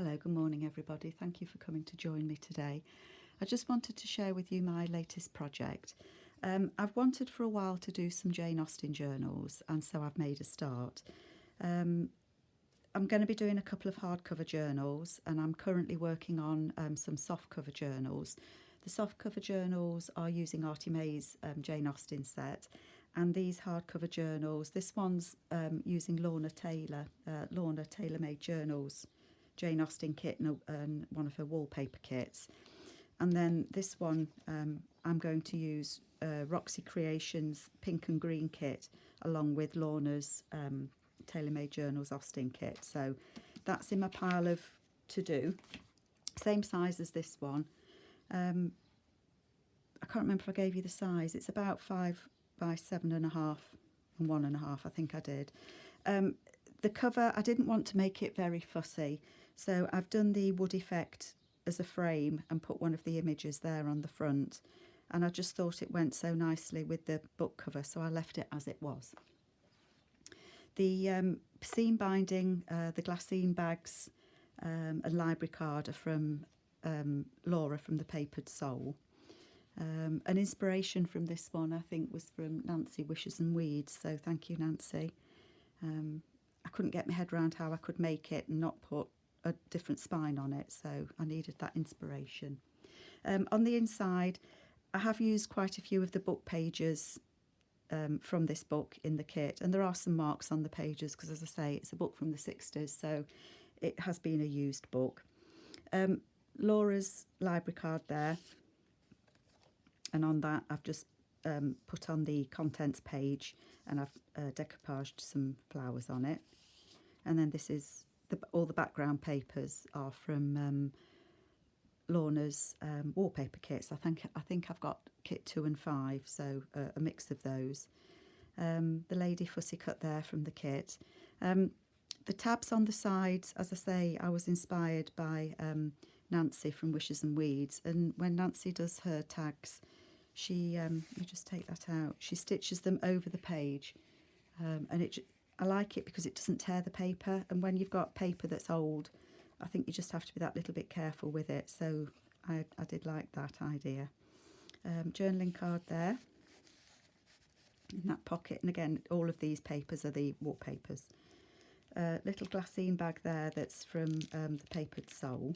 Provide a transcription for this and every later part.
Hello, good morning everybody. Thank you for coming to join me today. I just wanted to share with you my latest project. I've wanted for a while to do some Jane Austen journals, and so I've made a start. I'm going to be doing a couple of hardcover journals, and I'm currently working on some softcover journals. The softcover journals are using Artie May's Jane Austen set, and these hardcover journals, this one's using Lorna Tailor-Made Journals Jane Austen kit and one of her wallpaper kits. And then this one I'm going to use Roxy Creations pink and green kit along with Lorna's Tailor-Made Journals Austen kit. So that's in my pile of to do. Same size as this one. I can't remember if I gave you the size. It's about 5 by 7.5 and 1.5, I think I did. The cover, I didn't want to make it very fussy, so I've done the wood effect as a frame and put one of the images there on the front, and I just thought it went so nicely with the book cover, so I left it as it was. The seam binding, the glassine bags and library card are from Laura from the Papered Soul. An inspiration from this one I think was from Nancy Wishes and Weeds, so thank you Nancy. I couldn't get my head around how I could make it and not put a different spine on it, so I needed that inspiration. On the inside I have used quite a few of the book pages from this book in the kit, and there are some marks on the pages because, as I say, it's a book from the 60s, so it has been a used book. Laura's library card there, and on that I've just put on the contents page, and I've decoupaged some flowers on it. And then this is all the background papers are from Lorna's wallpaper kits. I think I've got kit 2 and 5, so a mix of those. The lady fussy cut there from the kit. The tabs on the sides, as I say, I was inspired by Nancy from Wishes and Weeds, and when Nancy does her tags, she let me just take that out. She stitches them over the page, and I like it because it doesn't tear the paper. And when you've got paper that's old, I think you just have to be that little bit careful with it. So I did like that idea. Journaling card there in that pocket, and again, all of these papers are the wallpapers. Little glassine bag there that's from the Papered Soul,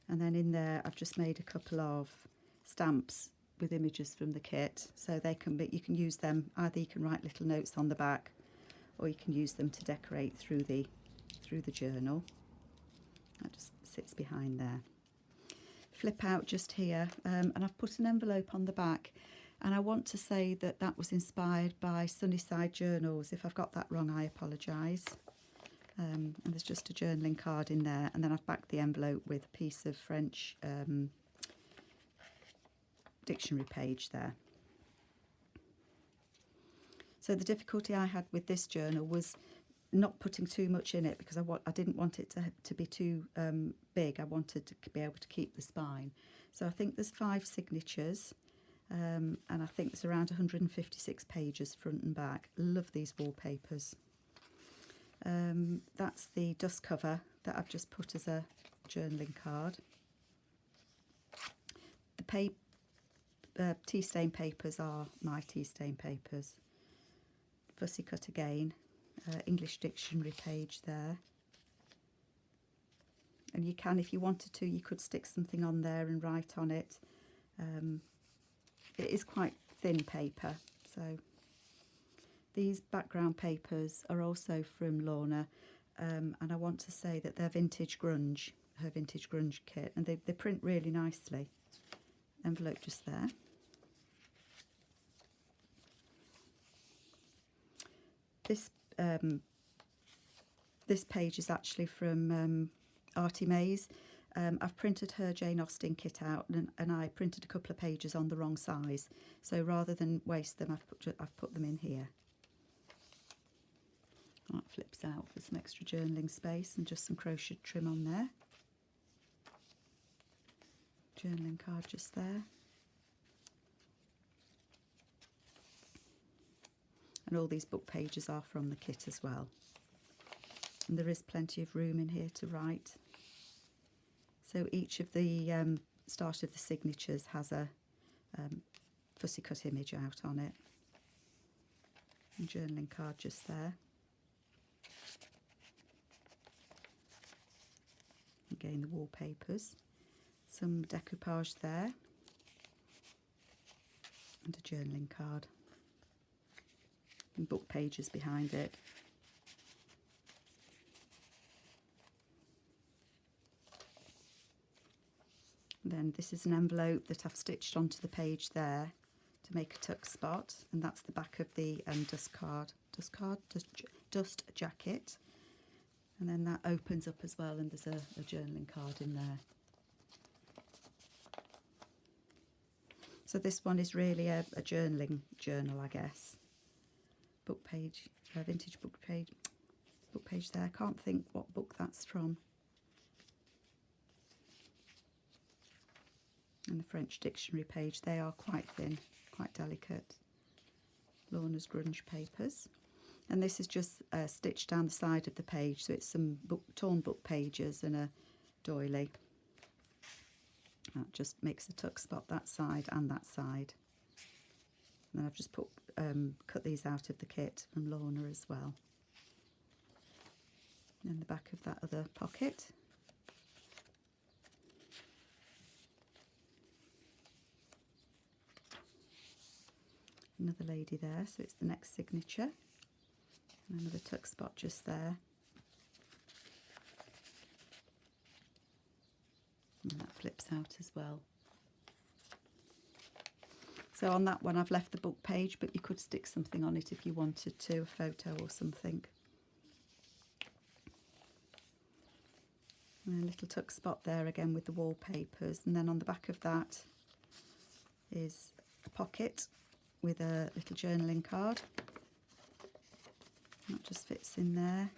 and then in there I've just made a couple of stamps with images from the kit, so they can be, you can use them, either you can write little notes on the back or you can use them to decorate through the journal. That just sits behind there. Flip out just here, and I've put an envelope on the back, and I want to say that that was inspired by Sunnyside Journals. If I've got that wrong, I apologise. And there's just a journaling card in there, and then I've backed the envelope with a piece of French dictionary page there. So the difficulty I had with this journal was not putting too much in it, because I didn't want it to be too big. I wanted to be able to keep the spine. So I think there's 5 signatures, and I think there's around 156 pages front and back. Love these wallpapers. That's the dust cover that I've just put as a journaling card. The tea stain papers are my tea stain papers. Fussy cut again, English dictionary page there. And you can, if you wanted to, you could stick something on there and write on it. It is quite thin paper, so these background papers are also from Lorna, and I want to say that they're vintage grunge, her vintage grunge kit, and they print really nicely. Envelope just there. This page is actually from Artie May's. I've printed her Jane Austen kit out, and I printed a couple of pages on the wrong size. So rather than waste them, I've put them in here. That flips out for some extra journaling space and just some crochet trim on there. Journaling card just there. And all these book pages are from the kit as well. And there is plenty of room in here to write. So each of the start of the signatures has a fussy cut image out on it. A journaling card just there. Again, the wallpapers. Some decoupage there. And a journaling card. And book pages behind it. Then this is an envelope that I've stitched onto the page there to make a tuck spot, and that's the back of the dust jacket, and then that opens up as well, and there's a journaling card in there. So this one is really a journaling journal, I guess. Book page, vintage book page there. I can't think what book that's from. And the French dictionary page, they are quite thin, quite delicate. Lorna's grunge papers. And this is just stitched down the side of the page, so it's some torn book pages and a doily. That just makes a tuck spot that side and that side. And then I've just cut these out of the kit from Lorna as well. And the back of that other pocket. Another lady there, so it's the next signature. And another tuck spot just there. And that flips out as well. So on that one I've left the book page, but you could stick something on it if you wanted to, a photo or something. And a little tuck spot there again with the wallpapers, and then on the back of that is a pocket with a little journaling card. That just fits in there.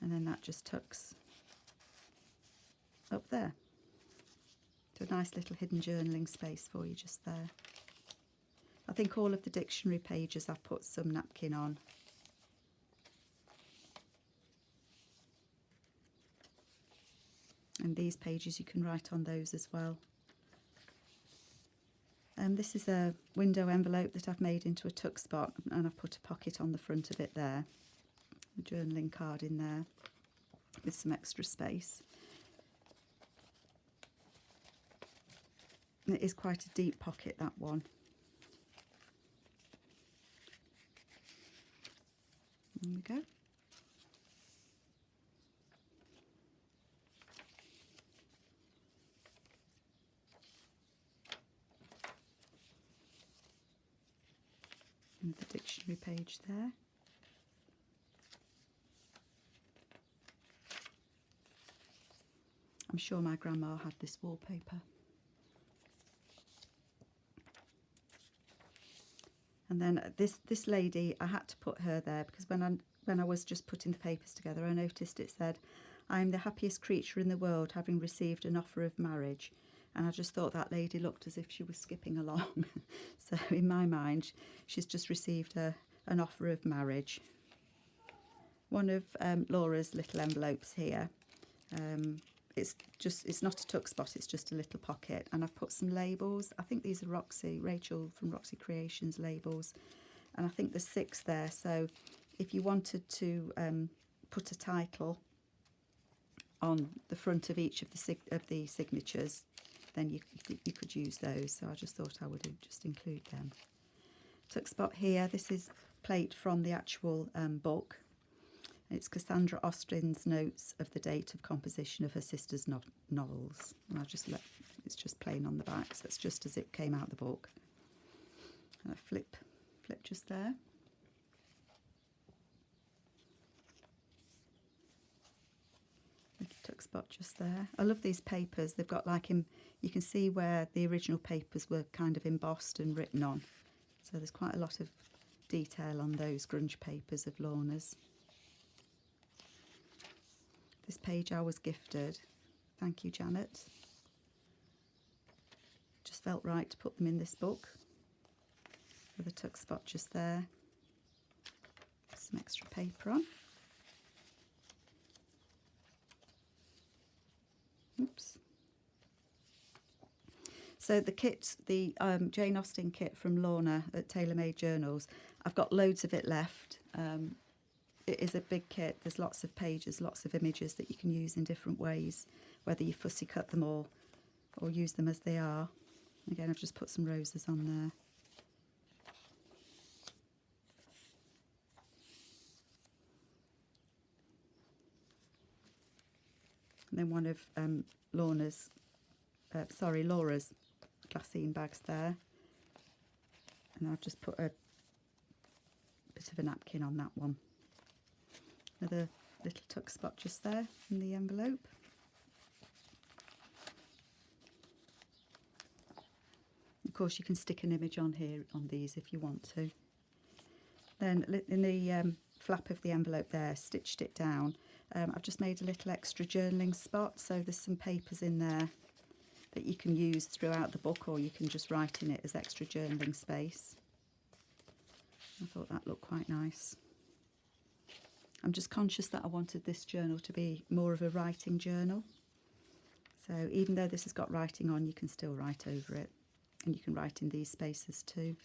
And then that just tucks up there. So a nice little hidden journaling space for you just there. I think all of the dictionary pages I've put some napkin on. And these pages you can write on those as well. This is a window envelope that I've made into a tuck spot, and I've put a pocket on the front of it there. A journaling card in there with some extra space. And it is quite a deep pocket, that one. There we go. And the dictionary page there. I'm sure my grandma had this wallpaper. And then this lady, I had to put her there because when I was just putting the papers together, I noticed it said, "I am the happiest creature in the world, having received an offer of marriage." And I just thought that lady looked as if she was skipping along. So in my mind, she's just received an offer of marriage. One of Laura's little envelopes here. It's not a tuck spot, it's just a little pocket. And I've put some labels. I think these are Rachel from Roxy Creations labels. And I think there's 6 there. So if you wanted to put a title on the front of each of the signatures, then you could use those. So I just thought I would just include them. Tuck spot here. This is plate from the actual book. It's Cassandra Austen's notes of the date of composition of her sister's novels. And it's just plain on the back, so it's just as it came out the book. And I flip just there. Tuck spot just there. I love these papers. They've got you can see where the original papers were kind of embossed and written on. So there's quite a lot of detail on those grunge papers of Lorna's. This page I was gifted. Thank you, Janet. Just felt right to put them in this book. With a tuck spot just there. Some extra paper on. So the kit, the Jane Austen kit from Lorna at Tailor Made Journals, I've got loads of it left. It is a big kit. There's lots of pages, lots of images that you can use in different ways, whether you fussy cut them or use them as they are. Again, I've just put some roses on there. And then one of Laura's glassine bags there. And I've just put a bit of a napkin on that one. Another little tuck spot just there in the envelope. Of course, you can stick an image on here on these if you want to. Then in the flap of the envelope there, stitched it down. I've just made a little extra journaling spot, so there's some papers in there that you can use throughout the book, or you can just write in it as extra journaling space. I thought that looked quite nice. I'm just conscious that I wanted this journal to be more of a writing journal. So even though this has got writing on, you can still write over it. And you can write in these spaces too.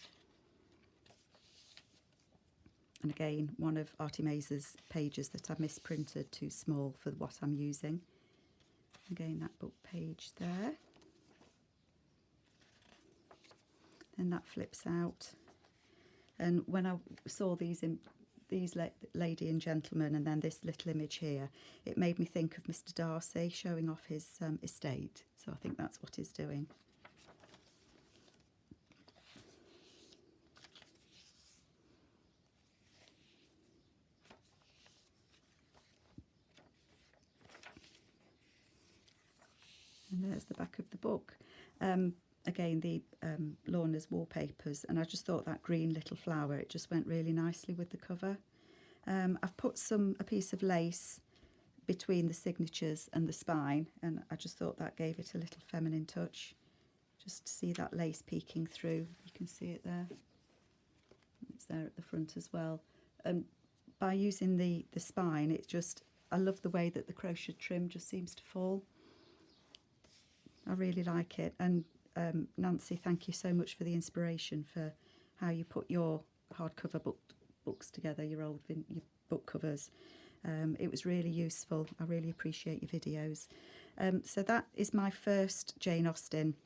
And again, one of Artie Maze's pages that I've misprinted, too small for what I'm using. Again, that book page there. Then that flips out. And when I saw these lady and gentleman, and then this little image here, it made me think of Mr. Darcy showing off his estate. So I think that's what he's doing. And there's the back of the book. Again, the Lorna's wallpapers, and I just thought that green little flower, it just went really nicely with the cover. I've put a piece of lace between the signatures and the spine, and I just thought that gave it a little feminine touch. Just to see that lace peeking through, you can see it there. It's there at the front as well. And by using the spine, it's just, I love the way that the crochet trim just seems to fall. I really like it. And Nancy, thank you so much for the inspiration for how you put your hardcover books together, your book covers. It was really useful. I really appreciate your videos. So that is my first Jane Austen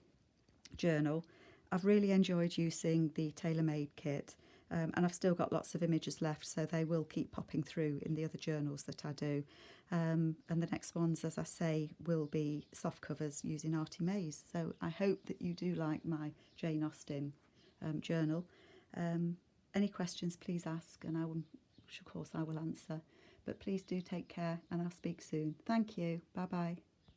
journal. I've really enjoyed using the Tailor Made kit, and I've still got lots of images left, so they will keep popping through in the other journals that I do. And the next ones, as I say, will be soft covers using Artie Maze. So I hope that you do like my Jane Austen journal. Any questions, please ask, and of course I will answer. But please do take care, and I'll speak soon. Thank you. Bye-bye.